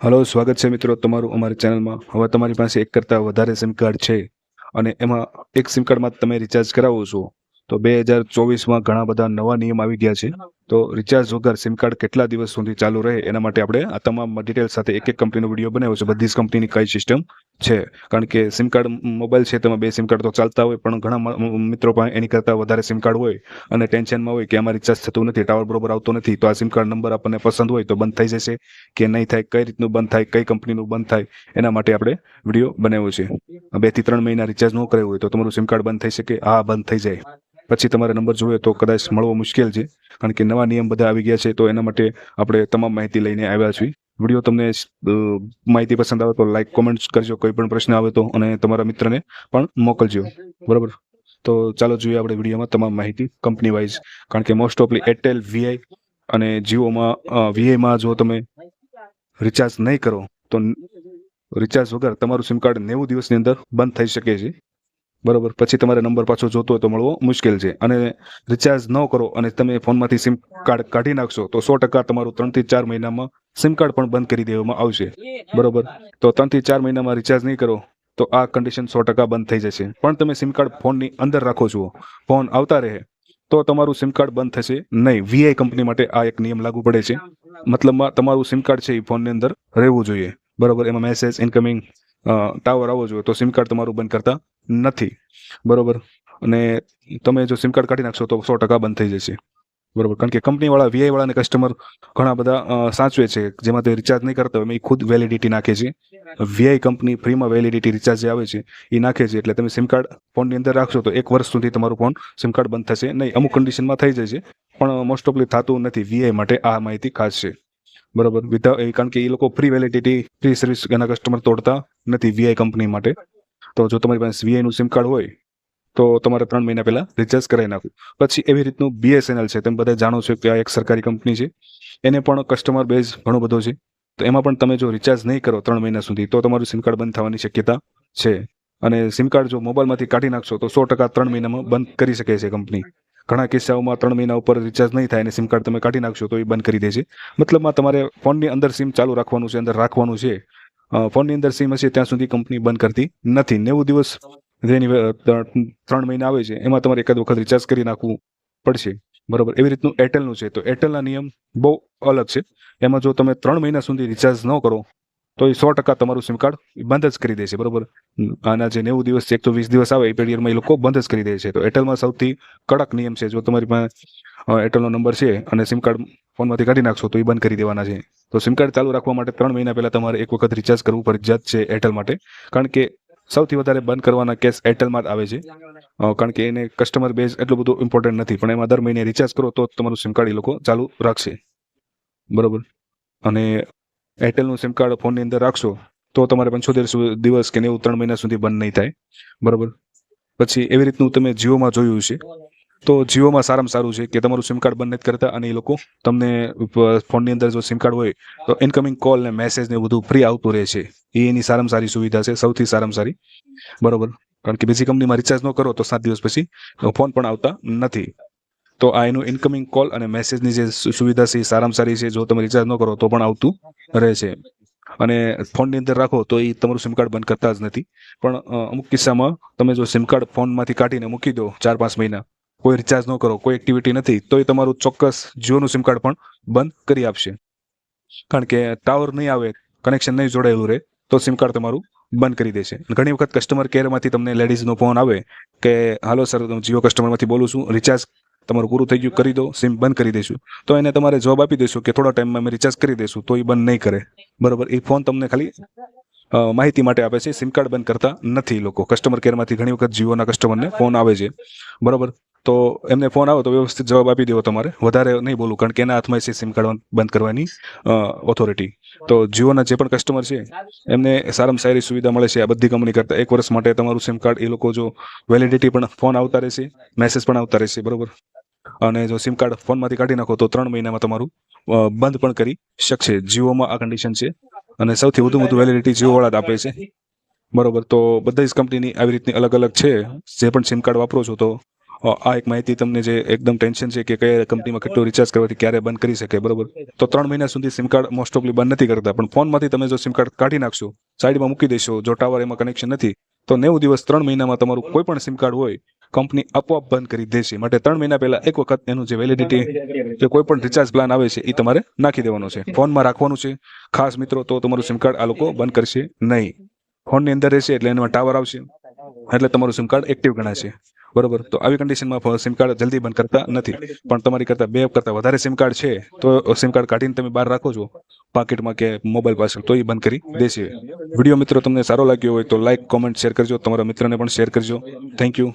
Hello, સ્વાગત છે મિત્રો તમારું અમારી ચેનલમાં. હવે તમારી પાસે એક કરતાં વધારે સિમ કાર્ડ છે અને એમાં એક સિમ કાર્ડમાં તમે રિચાર્જ કરાવો છો, તો 2024માં ઘણા બધા નવા નિયમ આવી ગયા છે. તો રિચાર્જ વગર સિમ કાર્ડ કેટલા દિવસ સુધી ચાલુ રહે એના માટે આપણે આ તમામ ડિટેલ સાથે એક એક કંપનીનો વિડીયો બનાવ્યો છે. બધી જ કંપનીની કઈ સિસ્ટમ છે, કારણ કે સિમ કાર્ડ મોબાઈલ છે તેમાં 2 સિમ કાર્ડ તો ચાલતા હોય, પણ ઘણા મિત્રો પાસે એની કરતાં વધારે સિમ કાર્ડ હોય અને ટેન્શનમાં હોય કે આમાં રિચાર્જ થતું નથી, ટાવર બરોબર આવતો નથી, તો આ સિમ કાર્ડ નંબર આપણને પસંદ હોય તો બંધ થઈ જશે કે નહીં થાય, કઈ રીતનું બંધ થાય, કઈ કંપનીનું બંધ થાય, એના માટે આપણે વિડીયો બનાવ્યો છે. 2 થી 3 મહિના રિચાર્જ ન કરાયું હોય તો તમારું સિમ કાર્ડ બંધ થઈ શકે. હા, બંધ થઈ જાય. પછી તમારે નંબર જોઈએ તો કદાચ મળવો મુશ્કેલ છે, કારણ કે નવા નિયમ બધા આવી ગયા છે. તો એના માટે આપણે તમામ માહિતી લઈને આવ્યા છીએ. વિડીયો તમને માહિતી પસંદ આવે તો લાઈક કોમેન્ટ કરજો, કોઈ પણ પ્રશ્ન આવે તો, અને તમારા મિત્રને પણ મોકલજો. બરાબર, તો ચાલો જોઈએ આપણે વિડીયોમાં તમામ માહિતી કંપની વાઇઝ, કારણ કે મોસ્ટ ઓફલી એરટેલ, વીઆઈ અને જીઓમાં વીઆઈમાં જો તમે રિચાર્જ નહીં કરો તો રિચાર્જ વગર તમારું સિમ કાર્ડ 90 દિવસની અંદર બંધ થઈ શકે છે. બરોબર, પછી તમારે નંબર પાછો જોતો હોય તો મળવો મુશ્કેલ છે. અને રિચાર્જ ન કરો અને તમે ફોનમાંથી સિમ કાર્ડ કાઢી નાખશો તો 100% તમારું 3 થી 4 મહિનામાં સિમ કાર્ડ પણ બંધ કરી દેવામાં આવશે. બરોબર, તો 3 થી 4 મહિનામાં રિચાર્જ નહીં કરો તો આ કન્ડિશન 100% બંધ થઈ જશે. પણ તમે સિમ કાર્ડ ફોનની અંદર રાખો છો, ફોન આવતા રહે, તો તમારું સિમ કાર્ડ બંધ થશે નહીં. વીઆઈ કંપની માટે આ એક નિયમ લાગુ પડે છે. મતલબમાં તમારું સિમ કાર્ડ છે એ ફોનની અંદર રહેવું જોઈએ. બરોબર, એમાં મેસેજ, ઇનકમિંગ, ટાવર આવવો જોઈએ, તો સિમ કાર્ડ તમારું બંધ કરતા નથી. બરોબર, અને તમે જો સિમ કાર્ડ કાઢી નાખશો તો 100% બંધ થઈ જશે. બરોબર, કારણ કે કંપનીવાળા વીઆઈ વાળાને કસ્ટમર ઘણા બધા સાચવે છે, જેમાં તે રિચાર્જ નહીં કરતા હોય એમાં ખુદ વેલિડિટી નાખે છે. વીઆઈ કંપની ફ્રીમાં વેલિડિટી રિચાર્જ જે આવે છે એ નાખે છે, એટલે તમે સિમ કાર્ડ ફોનની અંદર રાખશો તો 1 વર્ષ સુધી તમારું ફોન સિમ કાર્ડ બંધ થશે નહીં. અમુક કન્ડિશનમાં થઈ જશે, પણ મોસ્ટ ઓફલી થતું નથી. વીઆઈ માટે આ માહિતી ખાસ છે. બરોબર, કારણ કે એ લોકો ફ્રી વેલિડિટી, ફ્રી સર્વિસ એના કસ્ટમર તોડતા નથી વીઆઈ કંપની માટે. તો જો તમારી પાસે વીઆઈનું સિમ કાર્ડ હોય તો તમારે 3 મહિના પહેલા રિચાર્જ કરાવી નાખવું. પછી એવી રીતનું બીએસએનએલ છે, તમે બધા જાણો છો કે આ એક સરકારી કંપની છે, એને પણ કસ્ટમર બેઝ ઘણો બધો છે. તો એમાં પણ તમે જો રિચાર્જ નહીં કરો 3 મહિના સુધી તો તમારું સિમ કાર્ડ બંધ થવાની શક્યતા છે. અને સિમ કાર્ડ જો મોબાઈલમાંથી કાઢી નાખશો તો 100% 3 મહિનામાં બંધ કરી શકે છે કંપની. ઘણા કિસ્સાઓમાં 3 મહિના ઉપર રિચાર્જ નહીં થાય અને સિમ કાર્ડ તમે કાઢી નાખશો તો એ બંધ કરી દે છે. મતલબમાં તમારે ફોનની અંદર સિમ ચાલુ રાખવાનું છે, અંદર રાખવાનું છે. ફોનની અંદર સિમ હશે ત્યાં સુધી કંપની બંધ કરતી નથી. 90 દિવસ જેની 3 મહિના આવે છે એમાં તમારે એકાદ વખત રિચાર્જ કરી નાખવું પડશે. બરોબર, એવી રીતનું એરટેલનું છે. તો એરટેલના નિયમ બહુ અલગ છે. એમાં જો તમે 3 મહિના સુધી રિચાર્જ ન કરો તો એ 100% તમારું સિમ કાર્ડ બંધ જ કરી દેશે. બરોબર, આના જે 90 દિવસ છે, 120 દિવસ આવે એ પીરિયડમાં એ લોકો બંધ જ કરી દે છે. તો એરટેલમાં સૌથી કડક નિયમ છે. જો તમારી પાસે એરટેલનો નંબર છે અને સિમ કાર્ડ ફોનમાંથી કાઢી નાખશો તો એ બંધ કરી દેવાના છે. તો સિમ કાર્ડ ચાલુ રાખવા માટે 3 મહિના પહેલા તમારે એક વખત રિચાર્જ કરવું ફરજિયાત છે એરટેલ માટે, કારણ કે સૌથી વધારે બંધ કરવાના કેસ એરટેલમાં જ આવે છે. કારણ કે એને કસ્ટમર બેઝ એટલું બધું ઇમ્પોર્ટન્ટ નથી, પણ એમાં દર મહિને રિચાર્જ કરો તો તમારું સિમ કાર્ડ એ લોકો ચાલુ રાખશે. બરોબર, અને એરટેલનું સિમ કાર્ડ ફોનની અંદર રાખશો તો તમારે 75 દિવસ કે 3 મહિના સુધી બંધ નહીં થાય. બરોબર, પછી એવી રીતનું તમે જીઓમાં જોયું છે. તો જીઓમાં સારામાં સારું છે કે તમારું સિમ કાર્ડ બંધ નથી કરતા, અને એ લોકો તમને ફોનની અંદર જો સિમ કાર્ડ હોય તો ઇનકમિંગ કોલ ને મેસેજ ને બધું ફ્રી આવતું રહે છે. એ એની સારામાં સારી સુવિધા છે, સૌથી સારામાં સારી. બરોબર, કારણ કે બીજી કંપનીમાં રિચાર્જ ન કરો તો 7 દિવસ પછી ફોન પણ આવતા નથી. તો આ એનું ઇનકમિંગ કોલ અને મેસેજની જે સુવિધા છે એ સારામાં સારી છે. જો તમે રિચાર્જ ન કરો તો પણ આવતું રહે છે. અને ફોનની અંદર રાખો તો એ તમારું સિમ કાર્ડ બંધ કરતા જ નથી. પણ અમુક કિસ્સામાં તમે જો સિમ કાર્ડ ફોનમાંથી કાઢીને મૂકી દો 4-5 મહિના, કોઈ રિચાર્જ ન કરો, કોઈ એક્ટિવિટી નથી, તો એ તમારું ચોક્કસ જીઓનું સિમ કાર્ડ પણ બંધ કરી આપશે. કારણ કે ટાવર નહીં આવે, કનેક્શન નહીં જોડાયેલું રહે તો સિમ કાર્ડ તમારું બંધ કરી દેશે. ઘણી વખત કસ્ટમર કેરમાંથી તમને લેડીઝનો ફોન આવે કે હાલો સર, જીઓ કસ્ટમરમાંથી બોલું છું, રિચાર્જ તમારું પૂરું થઈ ગયું, કરી દો, સિમ બંધ કરી દઈશું. તો એને તમારે જવાબ આપી દઈશું કે થોડા ટાઈમમાં અમે રિચાર્જ કરી દઈશું, તો એ બંધ નહીં કરે. બરોબર, એ ફોન તમને ખાલી માહિતી માટે આપે છે, સિમ કાર્ડ બંધ કરતા નથી લોકો. કસ્ટમર કેરમાંથી ઘણી વખત જીઓના કસ્ટમરને ફોન આવે છે. બરોબર, તો એમને ફોન આવે તો વ્યવસ્થિત જવાબ આપી દેવો તમારે, વધારે નહીં બોલવું, કારણ કે એના હાથમાં છે સિમ કાર્ડ બંધ કરવાની ઓથોરિટી. તો જીઓના જે પણ કસ્ટમર છે એમને સારામાં સારી સુવિધા મળે છે આ બધી કંપની કરતાં. 1 વર્ષ માટે તમારું સિમ કાર્ડ એ લોકો જો વેલિડિટી પણ ફોન આવતા રહેશે, મેસેજ પણ આવતા રહેશે. બરોબર, અને જો સિમ કાર્ડ ફોનમાંથી કાઢી નાખો તો 3 મહિનામાં તમારું બંધ પણ કરી શકશે. જીઓમાં આ કન્ડિશન છે, અને સૌથી વધુ વેલિડિટી જીઓવાળા જ આપે છે. બરોબર, તો બધી જ કંપનીની આવી રીતની અલગ અલગ છે. જે પણ સિમ કાર્ડ વાપરો છો તો આ એક માહિતી તમને જે એકદમ ટેન્શન છે કે કયા કંપનીમાં કેટલું રિચાર્જ કરવાથી ક્યારે બંધ કરી શકે, બરોબર. તો 3 મહિના સુધી સિમ કાર્ડ મોસ્ટ ઓફલી બંધ નથી કરતા, પણ ફોનમાંથી તમે જો સિમ કાર્ડ કાઢી નાખશો, સાઈડમાં મૂકી દેશો, જો ટાવર એમાં કનેક્શન નથી, તો 90 દિવસ 3 મહિનામાં તમારું કોઈ પણ સિમ કાર્ડ હોય કંપની આપોઆપ બંધ કરી દેશે. માટે 3 મહિના પહેલા એક વખત એનું જે વેલિડિટી કે કોઈ પણ રિચાર્જ પ્લાન આવે છે એ તમારે નાખી દેવાનો છે, ફોનમાં રાખવાનું છે ખાસ મિત્રો. તો તમારું સિમ કાર્ડ આ લોકો બંધ કરશે નહીં. ફોનની અંદર રહેશે એટલે એમાં ટાવર આવશે એટલે તમારું સિમ કાર્ડ એક્ટિવ ગણાશે, બરોબર. તો આવી કન્ડિશનમાં સિમ કાર્ડ જલ્દી બંધ કરતા નથી. પણ તમારી કરતા 2 કરતા વધારે સિમ કાર્ડ છે તો સિમ કાર્ડ કાઢીને તમે બહાર રાખો છો પાકીટમાં કે મોબાઈલ પાછળ, તો એ બંધ કરી દેશે. વિડીયો મિત્રો તમને સારો લાગ્યો હોય તો લાઈક, કોમેન્ટ, શેર કરજો. તમારા મિત્રને પણ શેર કરજો. Thank you.